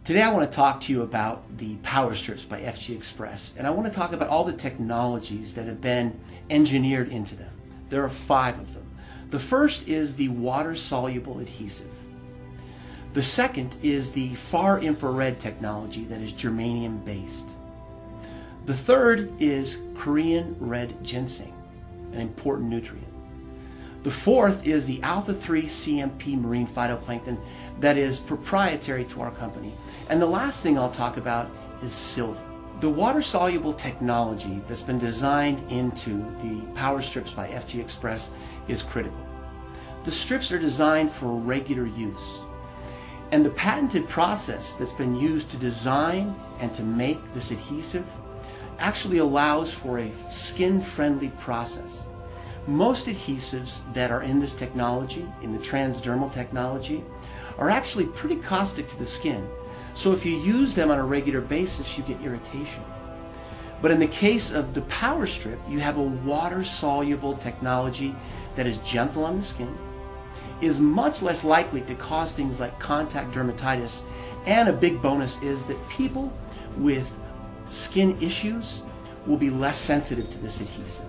Today I want to talk to you about the PowerStrips by FG Express, and I want to talk about all the technologies that have been engineered into them. There are 5 of them. The first is the water-soluble adhesive. The second is the far infrared technology that is germanium based. The third is Korean red ginseng, an important nutrient. The fourth is the alpha-3 CMP marine phytoplankton that is proprietary to our company. And the last thing I'll talk about is silver. The water-soluble technology that's been designed into the PowerStrips by FG Express is critical. The strips are designed for regular use. And the patented process that's been used to design and to make this adhesive actually allows for a skin-friendly process. Most adhesives that are in this technology, in the transdermal technology, are actually pretty caustic to the skin. So if you use them on a regular basis, you get irritation. But in the case of the PowerStrip, you have a water-soluble technology that is gentle on the skin, is much less likely to cause things like contact dermatitis, and a big bonus is that people with skin issues will be less sensitive to this adhesive.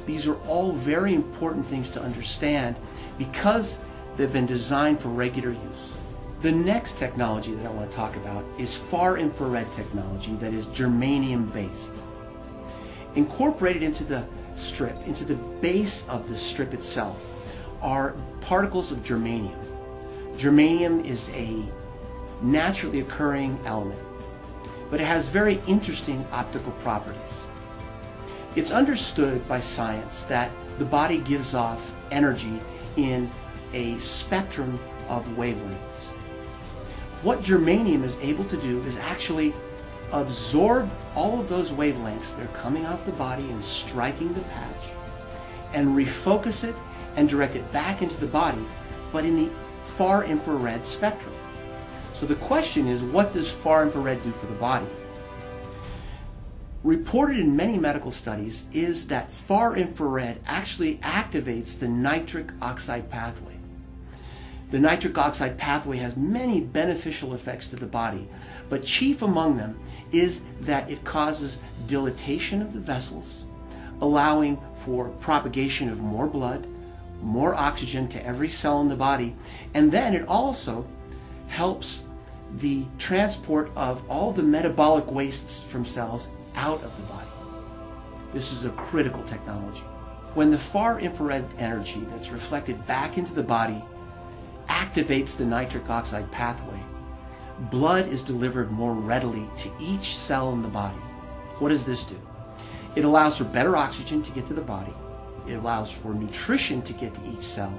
These are all very important things to understand because they've been designed for regular use. The next technology that I want to talk about is far infrared technology that is germanium based. Incorporated into the strip, into the base of the strip itself, are particles of germanium. Germanium is a naturally occurring element, but it has very interesting optical properties. It's understood by science that the body gives off energy in a spectrum of wavelengths. What germanium is able to do is actually absorb all of those wavelengths that are coming off the body and striking the patch, and refocus it and direct it back into the body, but in the far infrared spectrum. So the question is, what does far infrared do for the body? Reported in many medical studies is that far infrared actually activates the nitric oxide pathway. The nitric oxide pathway has many beneficial effects to the body, but chief among them is that it causes dilatation of the vessels, allowing for propagation of more blood, more oxygen to every cell in the body, and then it also helps the transport of all the metabolic wastes from cells out of the body. This is a critical technology. When the far infrared energy that's reflected back into the body activates the nitric oxide pathway, blood is delivered more readily to each cell in the body. What does this do? It allows for better oxygen to get to the body. It allows for nutrition to get to each cell,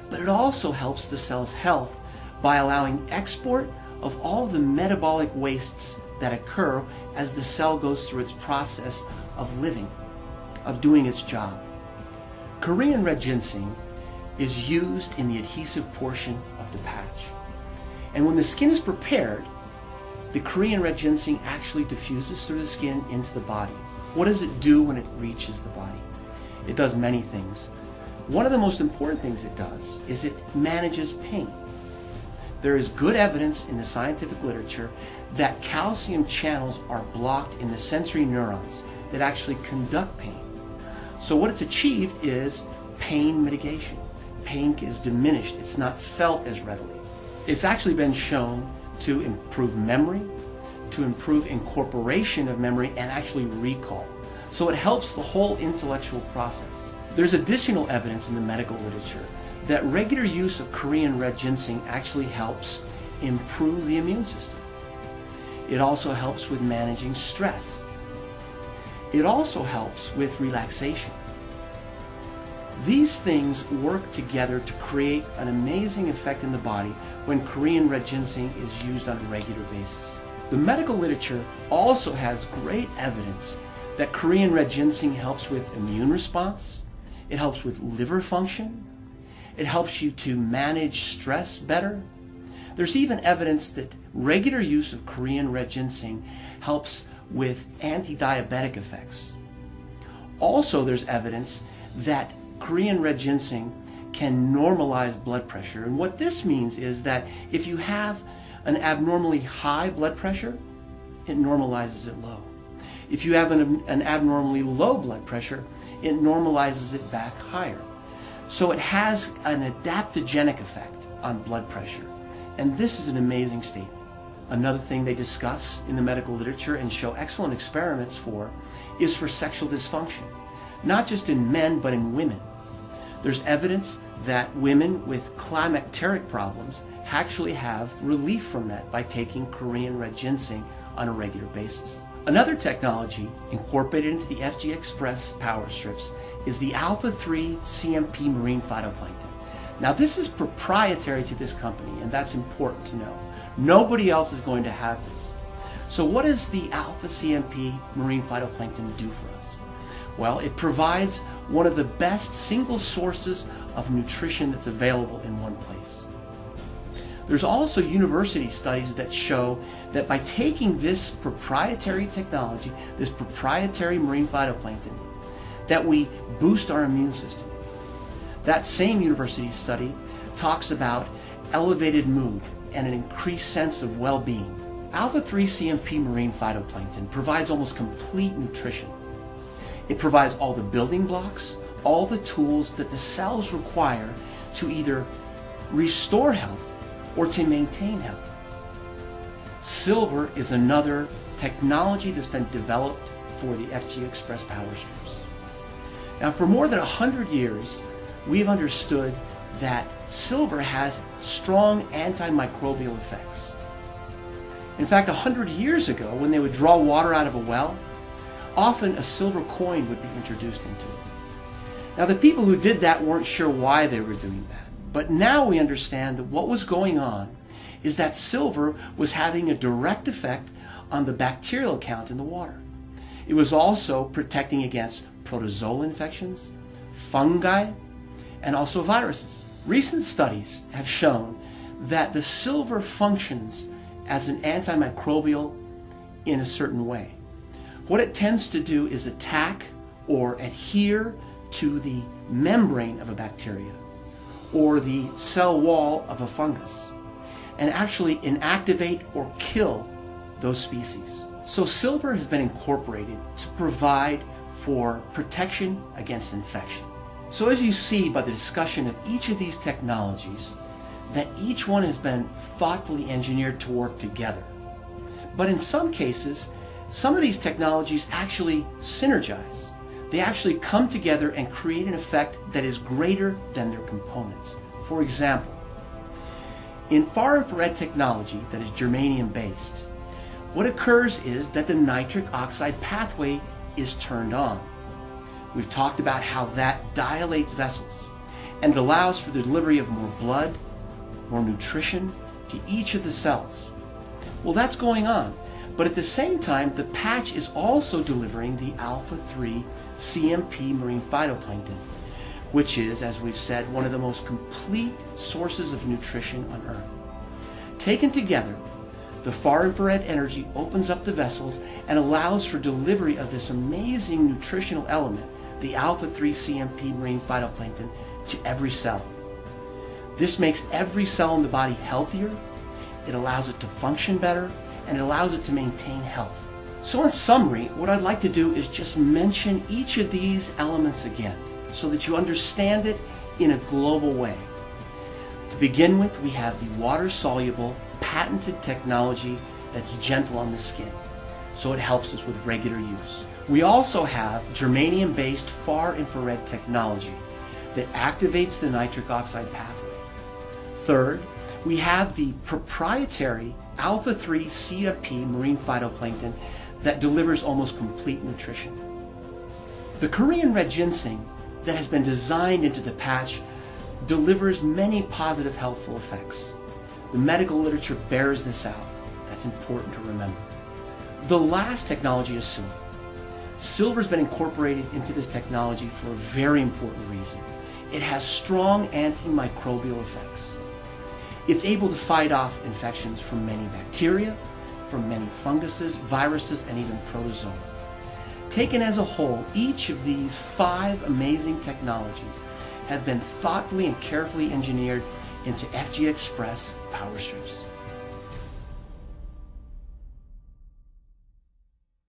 but it also helps the cell's health by allowing export of all the metabolic wastes that occur as the cell goes through its process of living, of doing its job. Korean red ginseng is used in the adhesive portion of the patch. And when the skin is prepared, the Korean red ginseng actually diffuses through the skin into the body. What does it do when it reaches the body? It does many things. One of the most important things it does is it manages pain. There is good evidence in the scientific literature that calcium channels are blocked in the sensory neurons that actually conduct pain. So what it's achieved is pain mitigation. Pain is diminished. It's not felt as readily. It's actually been shown to improve memory, to improve incorporation of memory, and actually recall. So it helps the whole intellectual process. There's additional evidence in the medical literature that regular use of Korean red ginseng actually helps improve the immune system. It also helps with managing stress. It also helps with relaxation. These things work together to create an amazing effect in the body when Korean red ginseng is used on a regular basis. The medical literature also has great evidence that Korean red ginseng helps with immune response, it helps with liver function, it helps you to manage stress better. There's even evidence that regular use of Korean red ginseng helps with anti-diabetic effects. Also, there's evidence that Korean red ginseng can normalize blood pressure. And what this means is that if you have an abnormally high blood pressure, it normalizes it low. If you have an abnormally low blood pressure, it normalizes it back higher. So it has an adaptogenic effect on blood pressure. And this is an amazing statement. Another thing they discuss in the medical literature and show excellent experiments for is for sexual dysfunction, not just in men, but in women. There's evidence that women with climacteric problems actually have relief from that by taking Korean red ginseng on a regular basis. Another technology incorporated into the FG Express PowerStrips is the alpha-3 CMP marine phytoplankton. Now this is proprietary to this company, and that's important to know. Nobody else is going to have this. So what does the alpha CMP marine phytoplankton do for us? Well, it provides one of the best single sources of nutrition that's available in one place. There's also university studies that show that by taking this proprietary technology, this proprietary marine phytoplankton, that we boost our immune system. That same university study talks about elevated mood and an increased sense of well-being. Alpha-3 CMP marine phytoplankton provides almost complete nutrition. It provides all the building blocks, all the tools that the cells require to either restore health or to maintain health. Silver is another technology that's been developed for the FG Express PowerStrips. Now, for more than 100 years, we've understood that silver has strong antimicrobial effects. In fact, 100 years ago, when they would draw water out of a well, often a silver coin would be introduced into it. Now, the people who did that weren't sure why they were doing that. But now we understand that what was going on is that silver was having a direct effect on the bacterial count in the water. It was also protecting against protozoal infections, fungi, and also viruses. Recent studies have shown that the silver functions as an antimicrobial in a certain way. What it tends to do is attack or adhere to the membrane of a bacteria or the cell wall of a fungus and actually inactivate or kill those species. So silver has been incorporated to provide for protection against infection. So as you see by the discussion of each of these technologies, that each one has been thoughtfully engineered to work together. But in some cases, some of these technologies actually synergize. They actually come together and create an effect that is greater than their components. For example, in far infrared technology that is germanium based, what occurs is that the nitric oxide pathway is turned on. We've talked about how that dilates vessels and it allows for the delivery of more blood, more nutrition to each of the cells. Well, that's going on. But at the same time, the patch is also delivering the alpha-3 CMP marine phytoplankton, which is, as we've said, one of the most complete sources of nutrition on Earth. Taken together, the far infrared energy opens up the vessels and allows for delivery of this amazing nutritional element, the alpha-3 CMP marine phytoplankton, to every cell. This makes every cell in the body healthier, it allows it to function better, and it allows it to maintain health. So in summary, what I'd like to do is just mention each of these elements again so that you understand it in a global way. To begin with, we have the water-soluble, patented technology that's gentle on the skin, so it helps us with regular use. We also have germanium-based far infrared technology that activates the nitric oxide pathway. Third, we have the proprietary alpha-3 CMP marine phytoplankton that delivers almost complete nutrition. The Korean red ginseng that has been designed into the patch delivers many positive healthful effects. The medical literature bears this out. That's important to remember. The last technology is silver. Silver has been incorporated into this technology for a very important reason. It has strong antimicrobial effects. It's able to fight off infections from many bacteria, from many funguses, viruses, and even protozoa. Taken as a whole, each of these 5 amazing technologies have been thoughtfully and carefully engineered into FG Express PowerStrips.